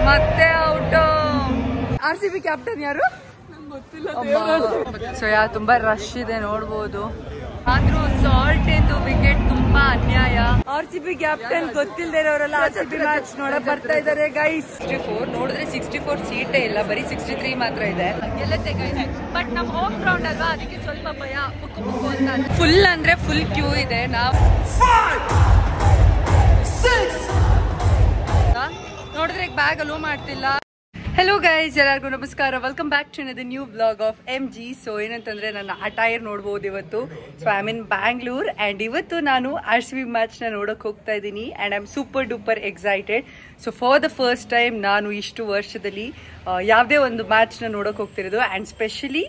ಮತ್ತೆ out. RCB captain ಯಾರು so ತುಂಬಾ ರಶ್ ಇದೆ ನೋಡ್ಬೋದು. ಆದ್ರೂ ಸಾಲ್ಟ್ ಎಂದು ವಿಕೆಟ್ ತುಂಬಾ ಅನ್ಯಾಯ. RCB ಕ್ಯಾಪ್ಟನ್ ಗೊತ್ತಿಲ್ಲದೆ ಇರೋರೆಲ್ಲ RCB ಮ್ಯಾಚ್ ನೋಡಕ್ ಬರ್ತಾ ಇದಾರೆ ಗೈಸ್. 64 ನೋಡಿದ್ರೆ 64 ಸೀಟೇ ಇಲ್ಲ, ಬರೀ 63 ಮಾತ್ರ ಇದೆ. ಗೆಲ್ಲತ್ತೆ ಗೈಸ್, ಬಟ್ ನಮ್ ಹೋಮ್ ಗ್ರೌಂಡ್ ಅಲ್ವಾ, ಅದಕ್ಕೆ ಸ್ವಲ್ಪ ಭಯ. ಪುಕ್ಕು ಅಂತ ಫುಲ್ ಅಂದ್ರೆ ಫುಲ್ ಕ್ಯೂ ಇದೆ. ನಾವು ನೋಡಿದ್ರೆ ಬ್ಯಾಗ್ ಅಲೋ ಮಾಡ್ತಿಲ್ಲ. ಹೆಲೋ ಗೈಸ್, ಎಲ್ಲರಿಗೂ ನಮಸ್ಕಾರ. Welcome back to the new vlog of MG. So ಏನಂತಂದ್ರೆ ನನ್ನ ಅಟೈರ್ ನೋಡ್ಬೋದು ಇವತ್ತು. So I mean Bangalore and ಇವತ್ತು ನಾನು RCB ಮ್ಯಾಚ್ ನ ನೋಡಕ್ ಹೋಗ್ತಾ ಇದ್ದೀನಿ and I am super duper excited. So for the first time ನಾನು ಇಷ್ಟು ವರ್ಷದಲ್ಲಿ ಯಾವುದೇ ಒಂದು ಮ್ಯಾಚ್ ನ ನೋಡಕ್ ಹೋಗ್ತಿರೋದು ಅಂಡ್ ಸ್ಪೆಷಲಿ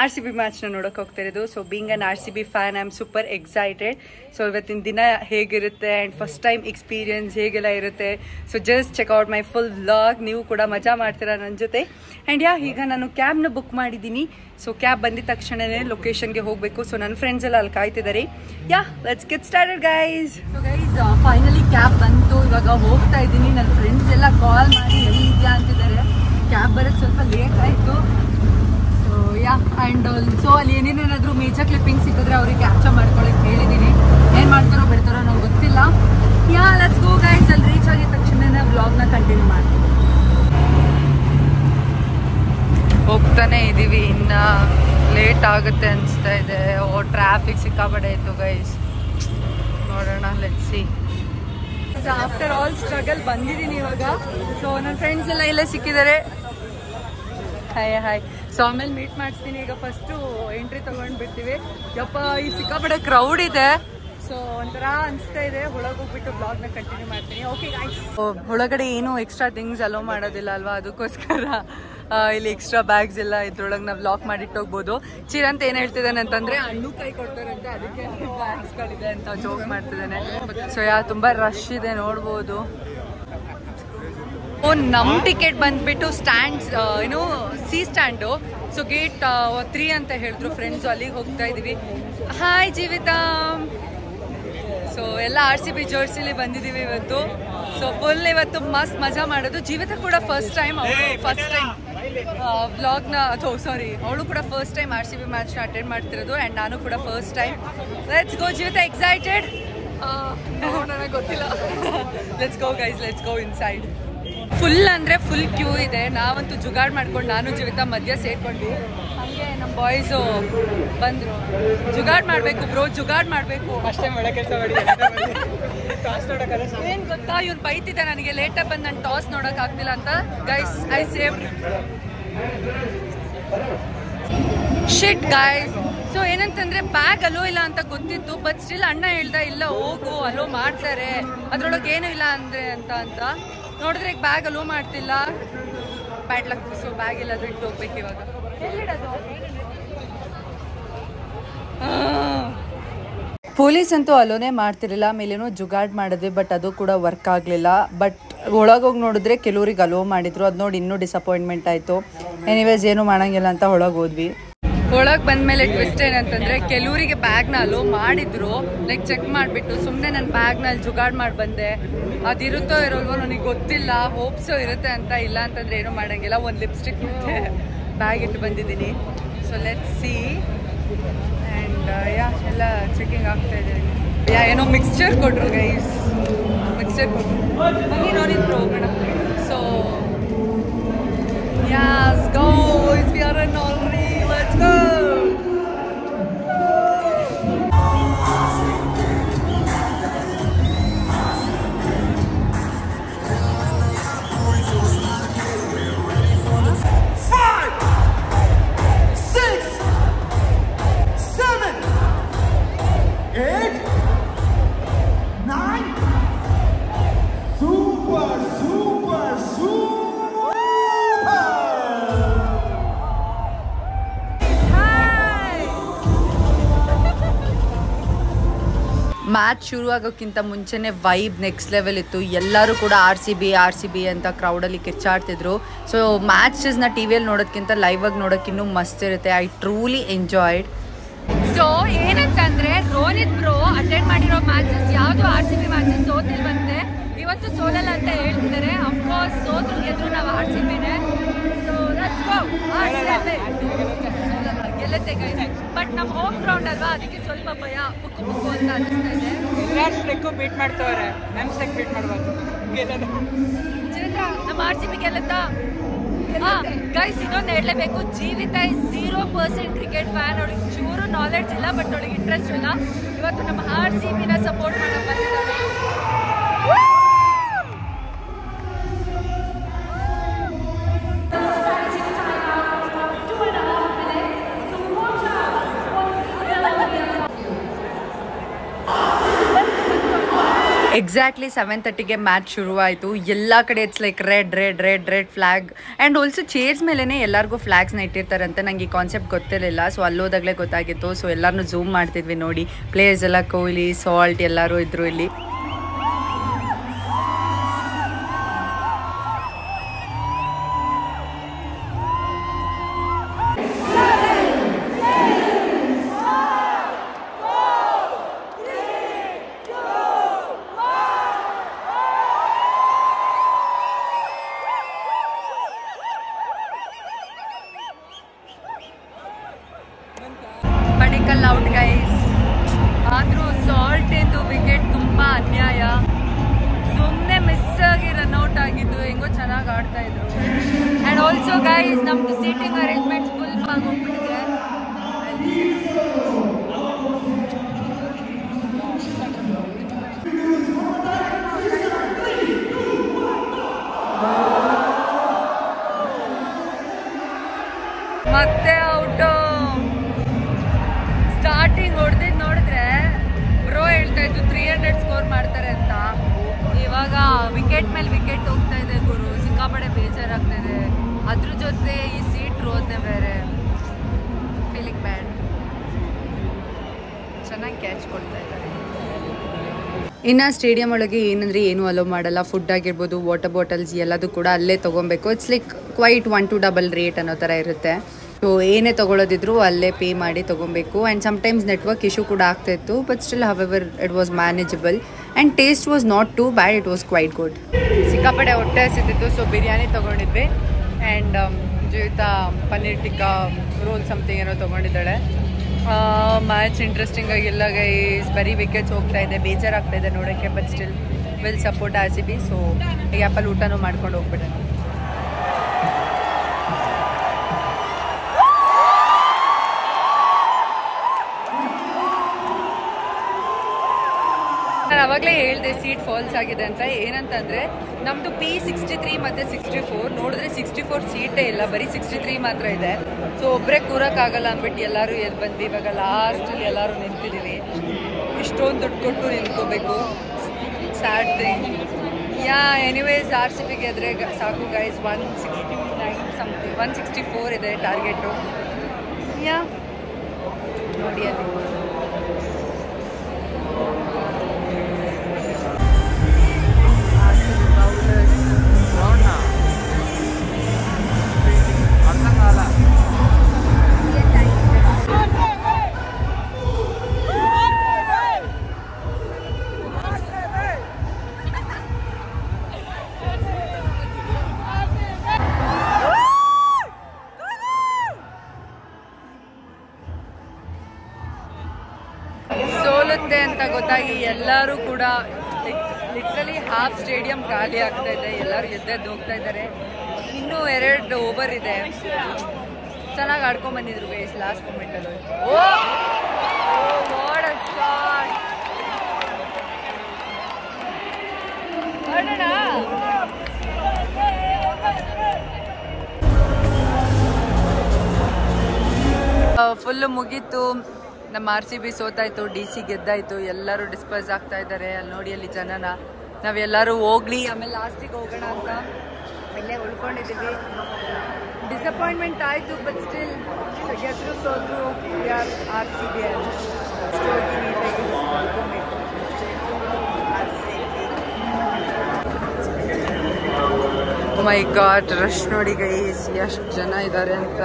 RCB ಮ್ಯಾಚ್ ನ ನೋಡಕ್ ಹೋಗ್ತಾ ಇರೋದು. So being an RCB fan I am super excited. So ಇವತ್ತಿನ ದಿನ ಹೇಗಿರುತ್ತೆ ಅಂಡ್ ಫಸ್ಟ್ ಟೈಮ್ ಎಕ್ಸ್ಪೀರಿಯನ್ಸ್ ಹೇಗೆಲ್ಲ ಇರುತ್ತೆ. So just check out my full vlog. ನೀವು ಕೂಡ ಮಜಾ ಮಾಡ್ತೀರಾ ನನ್ನ ಜೊತೆ. ಅಂಡ್ ಈಗ ನಾನು ಕ್ಯಾಬ್ನ ಬುಕ್ ಮಾಡಿದ್ದೀನಿ. ಸೊ ಕ್ಯಾಬ್ ಬಂದಿದ ತಕ್ಷಣನೇ ಲೊಕೇಶನ್ಗೆ ಹೋಗಬೇಕು. ಸೊ ನನ್ನ ಫ್ರೆಂಡ್ಸ್ ಎಲ್ಲ ಅಲ್ಲಿ ಕಾಯ್ತಿದ್ದಾರೆ. Let's get started guys. So guys finally cab ಬಂತು. ಇವಾಗ ಹೋಗ್ತಾ ಇದ್ದೀನಿ. ನನ್ನ ಫ್ರೆಂಡ್ಸ್ ಎಲ್ಲ ಕಾಲ್ ಮಾಡಿ ಎಲ್ಲಿ ಇದೆಯಾ ಅಂತಿದ್ದಾರೆ. ಕ್ಯಾಬ್ ಬರೋಕ್ಕೆ ಸ್ವಲ್ಪ ಲೇಟ್ ಆಯಿತು. ಅಂಡ್ ಸೊ ಅಲ್ಲಿ ಏನೇನಾದ್ರೂ ಮೇಜರ್ ಕ್ಲಿಪ್ಪಿಂಗ್ ಸಿಕ್ಕಿದ್ರೆ ಅವ್ರಿಗೆ ಕ್ಯಾಪ್ಚರ್ ಮಾಡ್ಕೊಳಕ್ಕೆ ಹೇಳಿದ್ದೀನಿ. ಏನ್ ಮಾಡ್ತಾರೋ ಬಿಡ್ತಾರೋ ನಂಗೆ ಗೊತ್ತಿಲ್ಲ. Let's go guys. ಅಲ್ಲಿ ರೀಚ್ ಆಗಿದ ತಕ್ಷಣ ವ್ಲಾಗ್ನ ಕಂಟಿನ್ಯೂ ಮಾಡ್ತೀವಿ. ಹೋಗ್ತಾನೆ ಇದೀವಿ, ಇನ್ನ ಲೇಟ್ ಆಗುತ್ತೆ ಅನ್ಸ್ತಾ ಇದೆ. ಟ್ರಾಫಿಕ್ ಸಿಕ್ಕಾಪಡೆ ಇತ್ತು ಗೈಸ್. ನೋಡೋಣ, let's see. After all struggle ಬಂದಿದ್ದೀನಿ ಇವಾಗ. ಸೊ ನನ್ನ ಫ್ರೆಂಡ್ಸ್ ಎಲ್ಲ ಇಲ್ಲೇ ಸಿಕ್ಕಿದ್ದಾರೆ. ಹಾಯ್. ಸೊ ಆಮೇಲೆ ಮೀಟ್ ಮಾಡಿಸ್ತೀನಿ. ಈಗ ಫಸ್ಟು ಎಂಟ್ರಿ ತಗೊಂಡ್ ಬಿಡ್ತೀವಿ. ಯಪ್ಪ, ಈ ಸಿಕ್ಕಾಪಟ್ಟೆ ಕ್ರೌಡ್ ಇದೆ. ಸೊ ಒಂಥರ ಅನಿಸ್ತಾ ಇದೆ. ಒಳಗೆ ಹೋಗ್ಬಿಟ್ಟು ಬ್ಲಾಗ್ನ ಕಂಟಿನ್ಯೂ ಮಾಡ್ತೀನಿ. Okay guys. ಒಳಗಡೆ ಏನು ಎಕ್ಸ್ಟ್ರಾ ಥಿಂಗ್ಸ್ ಅಲೋ ಮಾಡೋದಿಲ್ಲ ಅಲ್ವಾ, ಅದಕ್ಕೋಸ್ಕರ ಇಲ್ಲಿ ಎಕ್ಸ್ಟ್ರಾ ಬ್ಯಾಗ್ಸ್ ಎಲ್ಲ ಇದ್ರೊಳಗೆ ನಾವು ಲಾಕ್ ಮಾಡಿಟ್ಟು ಹೋಗ್ಬೋದು. ಚಿರಂತ ಏನ್ ಹೇಳ್ತಿದ್ದಾನೆ ಅಂತಂದ್ರೆ ಹಣ್ಣು ಕೈ ಕೊಡ್ತಾರಂತೆ, ಅದಕ್ಕೆ ಬ್ಯಾಗ್ಸ್ಗಳಿದೆ ಅಂತ ಜೋಕ್ ಮಾಡ್ತಿದ್ದಾನೆ. ಸೊ ತುಂಬಾ ರಶ್ ಇದೆ ನೋಡ್ಬೋದು. ನಮ್ ಟಿಕೆಟ್ ಬಂದ್ಬಿಟ್ಟು ಸ್ಟ್ಯಾಂಡ್ಸ್ ಏನು ಸಿ ಸ್ಟ್ಯಾಂಡು. ಸೊ ಗೇಟ್ 3 ಅಂತ ಹೇಳಿದ್ರು ಫ್ರೆಂಡ್ಸ್. ಅಲ್ಲಿಗೆ ಹೋಗ್ತಾ ಇದೀವಿ. ಹಾಯ್ ಜೀವಿತಾ. ಸೊ ಎಲ್ಲ RCB ಜರ್ಸಿಲಿ ಬಂದಿದೀವಿ ಇವತ್ತು. ಸೊ ಫುಲ್ ಇವತ್ತು ಮಸ್ತ್ ಮಜಾ ಮಾಡೋದು. ಜೀವಿತಾ ಕೂಡ ಫಸ್ಟ್ ಟೈಮ್ ವ್ಲಾಗ್ನ ಅವಳು ಕೂಡ ಫಸ್ಟ್ ಟೈಮ್ RCB ಮ್ಯಾಚ್ನ ಅಟೆಂಡ್ ಮಾಡ್ತಿರೋದು ಅಂಡ್ ನಾನು ಕೂಡ first time. Let's go Jeevitha, excited? ನನಗೆ ಗೊತ್ತಿಲ್ಲ. Let's go guys, let's go inside. Full ಅಂದ್ರೆ ಫುಲ್ ಕ್ಯೂ ಇದೆ. ನಾವಂತೂ ಜುಗಾಡ್ ಮಾಡ್ಕೊಂಡು ನಾನು ಜೀವಿತಾ ಮಧ್ಯ ಸೇರ್ಕೊಂಡ್ವಿ. ಹಂಗೆ ನಮ್ಮ ಬಾಯ್ಸು ಬಂದ್ರು. ಜುಗಾಡ್ ಮಾಡ್ಬೇಕು ಬ್ರೋ, ಜುಗಾಡ್ ಮಾಡ್ಬೇಕು. ಏನ್ ಗೊತ್ತಾ, ಇವ್ನು ಬೈತಿದ್ದ ನನಗೆ ಲೇಟಾಗಿ ಬಂದು ನಾನು ಟಾಸ್ ನೋಡಕ್ ಆಗ್ತಿಲ್ಲ ಅಂತ. Guys I save shit guys. So ಏನಂತಂದ್ರೆ ಬ್ಯಾಗ್ ಅಲೋ ಇಲ್ಲ ಅಂತ ಗೊತ್ತಿತ್ತು, ಬಟ್ ಸ್ಟಿಲ್ ಅಣ್ಣ ಹೇಳ್ದ ಇಲ್ಲ ಹೋಗು ಅಲೋ ಮಾಡ್ತಾರೆ, ಅದ್ರೊಳಗೆ ಏನೂ ಇಲ್ಲ ಅಂದ್ರೆ ಅಂತ ನೋಡಿದ್ರೆ ಈಗ ಬ್ಯಾಗ್ ಅಲೋ ಮಾಡ್ತಿಲ್ಲ. Bad luck. ಸೊ ಬ್ಯಾಗ್ ಎಲ್ಲ ಬಿಟ್ಟು ಹೋಗ್ಬೇಕು ಇವಾಗ. ಪೊಲೀಸ್ ಅಂತೂ ಅಲೋನೇ ಮಾಡ್ತಿರ್ಲಿಲ್ಲ. ಆಮೇಲೇನೋ ಜುಗಾಡ್ ಮಾಡಿದ್ವಿ, ಬಟ್ ಅದು ಕೂಡ ವರ್ಕ್ ಆಗಲಿಲ್ಲ. ಬಟ್ ಒಳಗೋಗಿ ನೋಡಿದ್ರೆ ಕೆಲವ್ರಿಗೆ ಅಲೋ ಮಾಡಿದ್ರು. ಅದು ನೋಡಿ ಇನ್ನೂ ಡಿಸಪಾಯಿಂಟ್ಮೆಂಟ್ ಆಯಿತು. ಎನಿವೇಸ್ ಏನು ಮಾಡೋಂಗಿಲ್ಲ ಅಂತ ಒಳಗೆ ಹೋದ್ವಿ. ಒಳಗೆ ಬಂದಮೇಲೆ ಟ್ವಿಸ್ಟ್ ಏನಂತಂದರೆ ಕೆಲವರಿಗೆ ಬ್ಯಾಗ್ನ ಅಲೋ ಮಾಡಿದ್ರು, ಲೈಕ್ ಚೆಕ್ ಮಾಡಿಬಿಟ್ಟು. ಸುಮ್ಮನೆ ನನ್ನ ಬ್ಯಾಗ್ನ ಅಲ್ಲಿ ಜುಗಾಡ್ ಮಾಡಿ ಬಂದೆ. ಅದಿರುತ್ತೋ ಇರೋಲ್ವೋ ನನಗೆ ಗೊತ್ತಿಲ್ಲ. ಹೋಪ್ಸೋ ಇರುತ್ತೆ ಅಂತ. ಇಲ್ಲ ಅಂತಂದರೆ ಏನೂ ಮಾಡೋಂಗಿಲ್ಲ. ಒಂದು ಲಿಪ್ಸ್ಟಿಕ್ ಮತ್ತು ಬ್ಯಾಗ್ ಇಟ್ಟು ಬಂದಿದ್ದೀನಿ. So let's see. ಆ್ಯಂಡ್ ಎಲ್ಲ ಚೆಕಿಂಗ್ ಆಗ್ತಾ ಇದೆ. ಏನೋ ಮಿಕ್ಸ್ಚರ್ ಕೊಟ್ಟರು ಗೈಸ್. ಮಿಕ್ಸ್ಚರ್ ಕೊಟ್ಟರು ಬನ್ನಿ ನೋಡಿದ್ರು ಹೋಗೋಣ. So yes guys, we are in already. Let's go. Match ಶುರು ಆಗೋಕ್ಕಿಂತ ಮುಂಚೆನೇ ವೈಬ್ ನೆಕ್ಸ್ಟ್ ಲೆವೆಲ್ ಇತ್ತು. ಎಲ್ಲರೂ ಕೂಡ RCB ಅಂತ ಕ್ರೌಡಲ್ಲಿ ಕಿರ್ಚಾಡ್ತಿದ್ರು. ಸೊ ಮ್ಯಾಚಸ್ನ ಟಿವಿಯಲ್ಲಿ ನೋಡೋದಕ್ಕಿಂತ ಲೈವ್ ಆಗಿ ನೋಡೋಕೆ ಇನ್ನೂ ಮಸ್ತ್ ಇರುತ್ತೆ. I truly enjoyed. ಸೊ ಏನಂತಂದರೆ ರೋನಿತ್ ಬ್ರೋ ಅಟೆಂಡ್ ಮಾಡಿರೋ ಮ್ಯಾಚಸ್ ಯಾವುದು RCB ಮ್ಯಾಚಸ್ ಸೋತಿಲ್ವಂತೆ. ಇವತ್ತು ಸೋಲಲ್ಲ ಅಂತ ಹೇಳ್ತಿದ್ದಾರೆ. ಅಫ್ಕೋರ್ಸ್ ಸೋತ್ರು ಗೆದ್ರು ನಾವು ಇದೆ ಗೈಸ್. ಬಟ್ ನಮ್ಮ ಹೋಮ್ ಗ್ರೌಂಡ್ ಅಲ್ವಾ, ಅದಕ್ಕೆ ಸ್ವಲ್ಪ ಭಯ ಬುಕ್ಕು ಬುಕ್ಕು ಅಂತ ಅನಿಸ್ತಾ ಇದೆ. ಎಲ್ಲಾರು ಸ್ಟ್ರೈಕು ಬೀಟ್ ಮಾಡ್ತವ್ರೆ, ನನ್ನ ಸ್ಟ್ರೈಕ್ ಬೀಟ್ ಮಾಡ್ಬಾರ್ದು. ನಮ್ಮ RCB ಗೆಲ್ಲುತ್ತಾ? ಗೈಸ್ ಇನ್ನೊಂದು ಹೇಳಲೇಬೇಕು, ಜೀವಿತ 0% ಕ್ರಿಕೆಟ್ ಫ್ಯಾನ್. ಅವಳಿಗೆ ಚೂರು ನಾಲೆಡ್ಜ್ ಇಲ್ಲ, ಬಟ್ ಅವಳಿಗೆ ಇಂಟ್ರೆಸ್ಟ್ ಇಲ್ಲ. ಇವತ್ತು ನಮ್ಮ RCBನ ಸಪೋರ್ಟ್ ಮಾಡಕ್ಕೆ ಬಂದಿದ್ದಾಳೆ. ಎಕ್ಸಾಕ್ಟ್ಲಿ 7:30ಗೆ ಮ್ಯಾಚ್ ಶುರುವಾಯಿತು. ಎಲ್ಲ ಕಡೆ it's like red red red red flag and also chairs ಮೇಲೇ ಎಲ್ಲರಿಗೂ ಫ್ಲಾಗ್ಸ್ನ ಇಟ್ಟಿರ್ತಾರಂತೆ. ನನಗೆ ಈ ಕಾನ್ಸೆಪ್ಟ್ ಗೊತ್ತಿರಲಿಲ್ಲ. ಸೊ ಅಲ್ಲೋದಾಗಲೇ ಗೊತ್ತಾಗಿತ್ತು. ಸೊ ಎಲ್ಲರನ್ನೂ ಝೂಮ್ ಮಾಡ್ತಿದ್ವಿ ನೋಡಿ. ಪ್ಲೇಯರ್ಸ್ ಎಲ್ಲ ಕೊಹ್ಲಿ, ಸಾಲ್ಟ್ ಎಲ್ಲರೂ ಇದ್ರು ಇಲ್ಲಿ. Padikkal out guys. ಆದರೂ ಸಾಲ್ಟ್ ಎಂದು ವಿಕೆಟ್ ತುಂಬ ಅನ್ಯಾಯ. ಸುಮ್ಮನೆ ಮಿಸ್ ಆಗಿ ರನ್ಔಟ್ ಆಗಿದ್ದು. ಹೆಂಗೋ ಚೆನ್ನಾಗಿ ಆಡ್ತಾ ಇದ್ರು. ಆ್ಯಂಡ್ ಆಲ್ಸೋ ಗೈಸ್ ನಮ್ದು ಸೀಟಿಂಗ್ ಅರೇಂಜ್ಮೆಂಟ್ ಫುಲ್ ಆಗೋಗ್ಬಿಟ್ಟಿದೆ. ಮತ್ತೆ ಔಟು. ಸ್ಟಾರ್ಟಿಂಗ್ ಹೊಡೆದಿದ್ದು ನೋಡಿದ್ರೆ ಬ್ರೋ ಹೇಳ್ತಾ ಇದ್ದು 300 ಸ್ಕೋರ್ ಮಾಡ್ತಾರೆ ಅಂತ. ಇವಾಗ ವಿಕೆಟ್ ಮೇಲೆ ವಿಕೆಟ್ ಹೋಗ್ತಾ ಇದೆ ಗುರು. ಸಿಕ್ಕಾಪಡೆ ಬೇಜಾರಾಗ್ತಾ ಇದೆ. ಅದ್ರ ಜೊತೆ ಈ ಸೀಟ್ ರೋದ್ನೆ ಬೇರೆ. ಫೀಲಿಂಗ್ ಬ್ಯಾಡ್. ಚೆನ್ನಾಗಿ ಕ್ಯಾಚ್ ಕೊಡ್ತಾ ಇದ್ದಾರೆ. ಇನ್ನು ಸ್ಟೇಡಿಯಂ ಒಳಗೆ ಏನಂದರೆ ಏನೂ ಅಲೋ ಮಾಡಲ್ಲ. ಫುಡ್ ಆಗಿರ್ಬೋದು, ವಾಟರ್ ಬಾಟಲ್ಸ್ ಎಲ್ಲದೂ ಕೂಡ ಅಲ್ಲೇ ತೊಗೊಬೇಕು. It's like quite 1 to double rate ಅನ್ನೋ ಥರ ಇರುತ್ತೆ. ಸೊ ಏನೇ ತೊಗೊಳೋದಿದ್ರು ಅಲ್ಲೇ ಪೇ ಮಾಡಿ ತೊಗೊಬೇಕು. ಆ್ಯಂಡ್ ಸಮ್ಟೈಮ್ಸ್ ನೆಟ್ವರ್ಕ್ ಇಶ್ಯೂ ಕೂಡ ಆಗ್ತಾಯಿತ್ತು. But still however it was manageable and taste was not too bad. It was quite good. ಸಿಕ್ಕಾಪಡೆ ಹೊಟ್ಟೆ ಹಸಿತಿತ್ತು. ಸೊ ಬಿರಿಯಾನಿ ತೊಗೊಂಡಿದ್ವಿ. And Jeevitha paneer tikka roll something ಏನೋ ತೊಗೊಂಡಿದ್ದಾಳೆ. ಮ್ಯಾಚ್ ಇಂಟ್ರೆಸ್ಟಿಂಗ್ ಆಗಿಲ್ಲ ಗೈಸ್. ಬರೀ ವಿಕೆಟ್ಸ್ ಹೋಗ್ತಾ ಇದೆ. ಬೇಜಾರಾಗ್ತಾ ಇದೆ ನೋಡೋಕ್ಕೆ. But still will support RCB. So ಈ ಆ್ಯಪಲ್ಲಿ ಊಟನೂ ಮಾಡ್ಕೊಂಡು ಹೋಗ್ಬಿಡೋಣ. ನಾನು ಅವಾಗಲೇ ಹೇಳಿದೆ ಸೀಟ್ ಫಾಲ್ಸ್ ಆಗಿದೆ ಅಂತ. ಏನಂತಂದರೆ ನಮ್ಮದು P63 ಮತ್ತು 64 ನೋಡಿದ್ರೆ 64 ಸೀಟೇ ಇಲ್ಲ, ಬರೀ 63 ಮಾತ್ರ ಇದೆ. ಸೊ ಒಬ್ಬರೇ ಕೂರೋಕ್ಕಾಗಲ್ಲ ಅಂದ್ಬಿಟ್ಟು ಎಲ್ಲರೂ ಎದ್ದು ಬಂದ್ವಿ. ಇವಾಗ ಲಾಸ್ಟಲ್ಲಿ ಎಲ್ಲರೂ ನಿಂತಿದ್ದೀವಿ. ಇಷ್ಟೊಂದು ದುಡ್ಡು ಕೊಟ್ಟು ನಿಂತ್ಕೋಬೇಕು. Sad thing. ಎನಿವೇಸ್ RCB ಗೆದ್ರೆ ಸಾಕು ಗೈಸ್. 169 ಸಮಥಿಂಗ್ 164 ಇದೆ ಟಾರ್ಗೆಟು. ನೋಡಿ ಅಲ್ಲಿ ಸೋಲುತ್ತೆ ಅಂತ ಗೊತ್ತಾಗಿ ಎಲ್ಲರೂ ಕೂಡ ಲಿಟ್ರಲಿ ಹಾಫ್ ಸ್ಟೇಡಿಯಂ ಖಾಲಿ ಆಗ್ತಾ ಇದೆ. ಎಲ್ಲರೂ ಎದ್ದೆದ್ದು ಹೋಗ್ತಾ ಇದ್ದಾರೆ. ಇನ್ನೂ 2 ಓವರ್ ಇದೆ. ಚೆನ್ನಾಗಿ ಆಡ್ಕೊಂಡ್ ಬಂದಿದ್ರು ಗೈಸ್ ಲಾಸ್ಟ್ ಮೂಮೆಂಟಲ್ಲಿ. What a shot. ಆಡೋಣ. ಫುಲ್ಲು ಮುಗೀತು. ನಮ್ಮ RCB ಸೋತಾಯಿತು, DC ಗೆದ್ದಾಯಿತು. ಎಲ್ಲರೂ ಡಿಸ್ಪರ್ಸ್ ಆಗ್ತಾ ಇದ್ದಾರೆ. ಅಲ್ಲಿ ನೋಡಿ ಅಲ್ಲಿ ಜನನ. ನಾವೆಲ್ಲರೂ ಹೋಗ್ಲಿ ಆಮೇಲೆ ಲಾಸ್ಟಿಗೆ ಹೋಗೋಣ ಅಂತ ಇಲ್ಲೇ ಉಳ್ಕೊಂಡಿದ್ದೀವಿ. ಡಿಸಪಾಯಿಂಟ್ಮೆಂಟ್ ಆಯಿತು. ಬಟ್ ಸ್ಟಿಲ್ ಗೆದ್ರು ಸೋದ್ರು ಯಾರು RCB ಹೋಗಿ ನೀಟಾಗಿ ಉಳ್ಕೊಬೇಕು. ಮೈ ಗಾಡ್, ರಶ್ ನೋಡಿ ಗೈಸ್ ಎಷ್ಟು ಜನ ಇದ್ದಾರೆ ಅಂತ.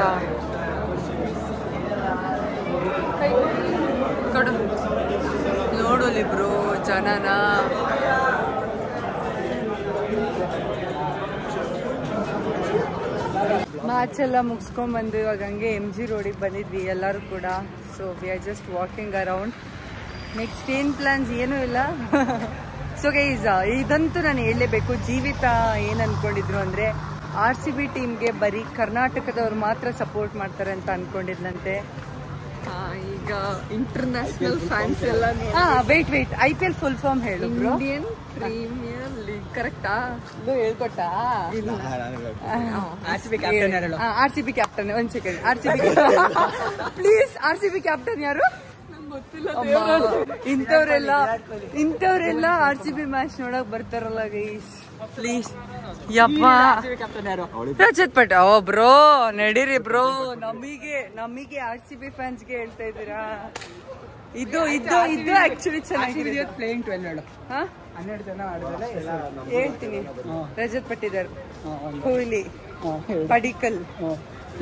ನೋಡು ಇಬ್ರು ಜನನ. ಮ್ಯಾಚ್ ಎಲ್ಲ ಮುಗಿಸ್ಕೊಂಡ್ಬಂದು ಇವಾಗ ಹಂಗೆ MG ರೋಡಿಗೆ ಬಂದಿದ್ವಿ ಎಲ್ಲರೂ ಕೂಡ. So we are just walking around. Next ಏನ್ ಪ್ಲಾನ್ಸ್ ಏನೂ ಇಲ್ಲ. ಸೊ ಗೈಸ್ ಇದಂತೂ ನಾನು ಹೇಳಲೇಬೇಕು. ಜೀವಿತ ಏನ್ ಅನ್ಕೊಂಡಿದ್ರು ಅಂದ್ರೆ RCB ಟೀಮ್ಗೆ ಬರೀ ಕರ್ನಾಟಕದವ್ರು ಮಾತ್ರ ಸಪೋರ್ಟ್ ಮಾಡ್ತಾರೆ ಅಂತ ಅನ್ಕೊಂಡಿದ್ಲಂತೆ. ಈಗ ಇಂಟರ್ನ್ಯಾಷನಲ್ ಫ್ಯಾನ್ಸ್ ಎಲ್ಲ ವೇಟ್ IPL ಫುಲ್ ಫಾರ್ಮ್ ಹೇಳು. ಇಂಡಿಯನ್ ಪ್ರೀಮಿಯರ್ ಲೀಗ್ ಕರೆಕ್ಟಾ? ಹೇಳ್ಕೊಟ್ಟಾ? RCB ಕ್ಯಾಪ್ಟನ್ ಯಾರು? RCB captain. ಒಂದ್ ಸೆಕೆಂಡ್. ಪ್ಲೀಸ್ RCB ಕ್ಯಾಪ್ಟನ್ ಯಾರು? ಇಂಥವ್ರೆಲ್ಲ RCB ಮ್ಯಾಚ್ ನೋಡಕ್ ಬರ್ತಾರಲ್ಲ ಗೈಸ್, ಪ್ಲೀಸ್. ಯಪ್ಪ ರಜತ್ ಪಟ. ಓ ಬ್ರೋ ನಡೀರಿ ಬ್ರೋ. ನಮಗೆ RCB ಫ್ಯಾನ್ಸ್ಗೆ ಹೇಳ್ತಾ ಇದ್ದೀರಾ? ಇದು ಆಕ್ಚುಲಿ ಚೆನ್ನಾಗಿದೆ. ಪ್ಲೇಯಿಂಗ್ 12 12 ಜನ ಹೇಳ್ತೀನಿ. Rajat Patidar, Kohli, Padikkal,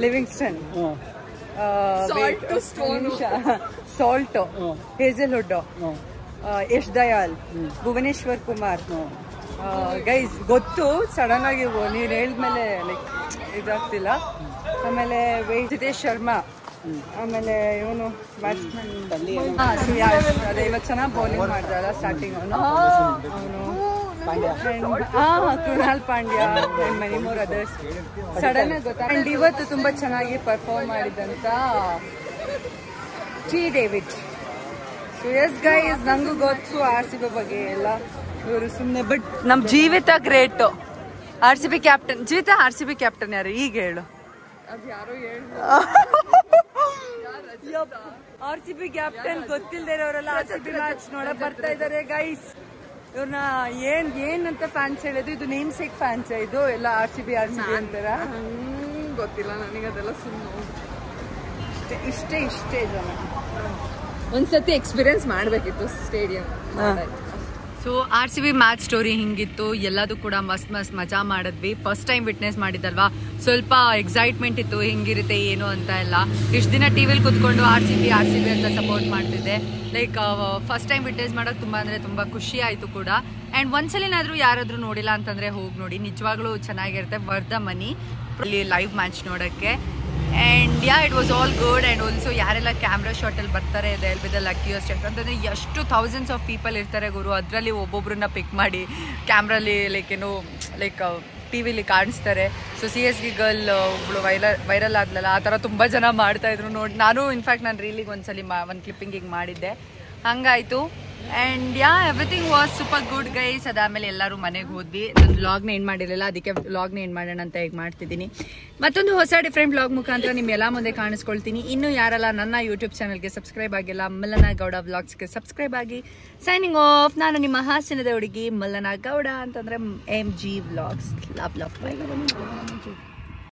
Livingstone, Salt, Hazlewood, Yash Dayal, Bhuvneshwar Kumar. Guys ಗೊತ್ತು, ಸಡನ್ ಆಗಿ ನೀನ್ ಹೇಳಿದ್ಮೇಲೆ ಲೈಕ್ ಇದಾಗ್ತಿಲ್ಲ. ಆಮೇಲೆ ಜಿತೇಶ್ ಶರ್ಮಾ, ಆಮೇಲೆ ಇವನು ಬ್ಯಾಟ್ಸ್ಮನ್ ಅದೇ ಇವತ್ತು ಚೆನ್ನಾಗಿ ಬೌಲಿಂಗ್ ಮಾಡಿದ್ರಲ್ಲ ಸ್ಟಾರ್ಟಿಂಗ್ ಅವನು Krunal Pandya and many more others. Sudden ಆಗಿ ಗೊತ್ತಾ. ಅಂಡ್ ಇವತ್ತು ತುಂಬಾ ಚೆನ್ನಾಗಿ ಪರ್ಫಾರ್ಮ್ ಮಾಡಿದಂತ T David. So yes guys, ನಂಗೂ ಗೊತ್ತು RCB ಬಗ್ಗೆ ಎಲ್ಲ. ಇವರು ಸುಮ್ಮನೆ ಬಟ್ ನಮ್ ಜೀವಿತ ಗ್ರೇಟ್. RCB ಕ್ಯಾಪ್ಟನ್ ಜೀವಿತ. RCB ಕ್ಯಾಪ್ಟನ್ ಯಾರು ಈಗ ಹೇಳು? RCB ಕ್ಯಾಪ್ಟನ್ ಗೊತ್ತಿಲ್ಲದೆ ಇರೋರೆಲ್ಲ RCB ಮ್ಯಾಚ್ ನೋಡಕ್ ಬರ್ತಾ ಇದಾರೆ ಗೈಸ್. ಇವ್ರನ್ನ ಏನಂತ ಫ್ಯಾನ್ಸ್ ಹೇಳೋದು? ಇದು ನೇಮ್ ಸೇಕ್ ಫ್ಯಾನ್ಸ್ ಇದು ಎಲ್ಲ RCB ಅಂತಾರ? ಗೊತ್ತಿಲ್ಲ ನನಗೆ ಅದೆಲ್ಲ. ಸುಮ್ಮನೆ ಇಷ್ಟೇ ಜನ. ಒಂದ್ಸತಿ ಎಕ್ಸ್ಪೀರಿಯನ್ಸ್ ಮಾಡ್ಬೇಕಿತ್ತು stadium. So RCB match story ಹಿಂಗಿತ್ತು. ಎಲ್ಲದೂ ಕೂಡ ಮಸ್ತ್ ಮಜಾ ಮಾಡಿದ್ವಿ. ಫಸ್ಟ್ ಟೈಮ್ ವಿಟ್ನೆಸ್ ಮಾಡಿದಲ್ವಾ, ಸ್ವಲ್ಪ ಎಕ್ಸೈಟ್ಮೆಂಟ್ ಇತ್ತು ಹಿಂಗಿರುತ್ತೆ ಏನು ಅಂತ ಎಲ್ಲ. ಇಷ್ಟು ದಿನ ಟಿವಿಲಿ ಕುತ್ಕೊಂಡು RCB ಅಂತ ಸಪೋರ್ಟ್ ಮಾಡ್ತಿದ್ದೆ. ಲೈಕ್ ಫಸ್ಟ್ ಟೈಮ್ ವಿಟ್ನೆಸ್ ಮಾಡೋಕೆ ತುಂಬ ಖುಷಿ ಆಯಿತು ಕೂಡ. ಆ್ಯಂಡ್ ಒಂದ್ಸಲಿನಾದರೂ ಯಾರಾದರೂ ನೋಡಿಲ್ಲ ಅಂತಂದರೆ ಹೋಗಿ ನೋಡಿ, ನಿಜವಾಗ್ಲೂ ಚೆನ್ನಾಗಿರುತ್ತೆ. ವರ್ಧ ಮನಿ ಇಲ್ಲಿ ಲೈವ್ ಮ್ಯಾಚ್ ನೋಡೋಕ್ಕೆ. And it was all good. And also ಯಾರೆಲ್ಲ ಕ್ಯಾಮ್ರಾ ಶಾಟಲ್ಲಿ ಬರ್ತಾರೆ ದೆಲ್ ಬಿ ದ ಲಕ್ಕಿಯಸ್ಟ್ ಅಂತಂದರೆ ಎಷ್ಟು ಥೌಸಂಡ್ಸ್ ಆಫ್ ಪೀಪಲ್ ಇರ್ತಾರೆ ಗುರು. ಅದರಲ್ಲಿ ಒಬ್ಬೊಬ್ರನ್ನ ಪಿಕ್ ಮಾಡಿ ಕ್ಯಾಮ್ರಲ್ಲಿ ಲೈಕ್ ಟಿವಿಲಿ ಕಾಣಿಸ್ತಾರೆ. ಸೊ CSG ಗರ್ಲ್ ಒಬ್ಳು ವೈರಲ್ ಆಗ್ಲಲ್ಲ, ಆ ಥರ ತುಂಬ ಜನ ಮಾಡ್ತಾಯಿದ್ರು ನೋಡಿ. ನಾನು ಇನ್ಫ್ಯಾಕ್ಟ್ ನಾನು ರೀಲಿಗೆ ಒಂದ್ಸಲಿ ಒಂದು ಕ್ಲಿಪ್ಪಿಂಗಿಗೆ ಮಾಡಿದ್ದೆ, ಹಂಗಾಯಿತು. And everything was super good guys. ಅದಾದಮೇಲೆ ಎಲ್ಲರೂ ಮನೆಗೆ ಹೋದ್ವಿ. ನಾನು ವ್ಲಾಗ್ನ ಏನು ಮಾಡಿರಲಿಲ್ಲ, ಅದಕ್ಕೆ ವ್ಲಾಗ್ನ ಏನು ಮಾಡೋಣ ಅಂತ ಈಗ ಮಾಡ್ತಿದ್ದೀನಿ. ಮತ್ತೊಂದು ಹೊಸ ಡಿಫ್ರೆಂಟ್ ವ್ಲಾಗ್ ಮುಖಾಂತರ ನಿಮ್ಮೆಲ್ಲ ಮುಂದೆ ಕಾಣಿಸ್ಕೊಳ್ತೀನಿ. ಇನ್ನೂ ಯಾರೆಲ್ಲ ನನ್ನ ಯೂಟ್ಯೂಬ್ ಚಾನಲ್ಗೆ ಸಬ್ಸ್ಕ್ರೈಬ್ ಆಗಿಲ್ಲ, ಮಲ್ಲನ ಗೌಡ ವ್ಲಾಗ್ಸ್ಗೆ ಸಬ್ಸ್ಕ್ರೈಬ್ ಆಗಿ. Signing off. ನಾನು ನಿಮ್ಮ ಹಾಸನದ ಹುಡುಗಿ ಮಲ್ಲನ ಗೌಡ, ಅಂತಂದರೆ MG ವ್ಲಾಗ್ಸ್. Love by.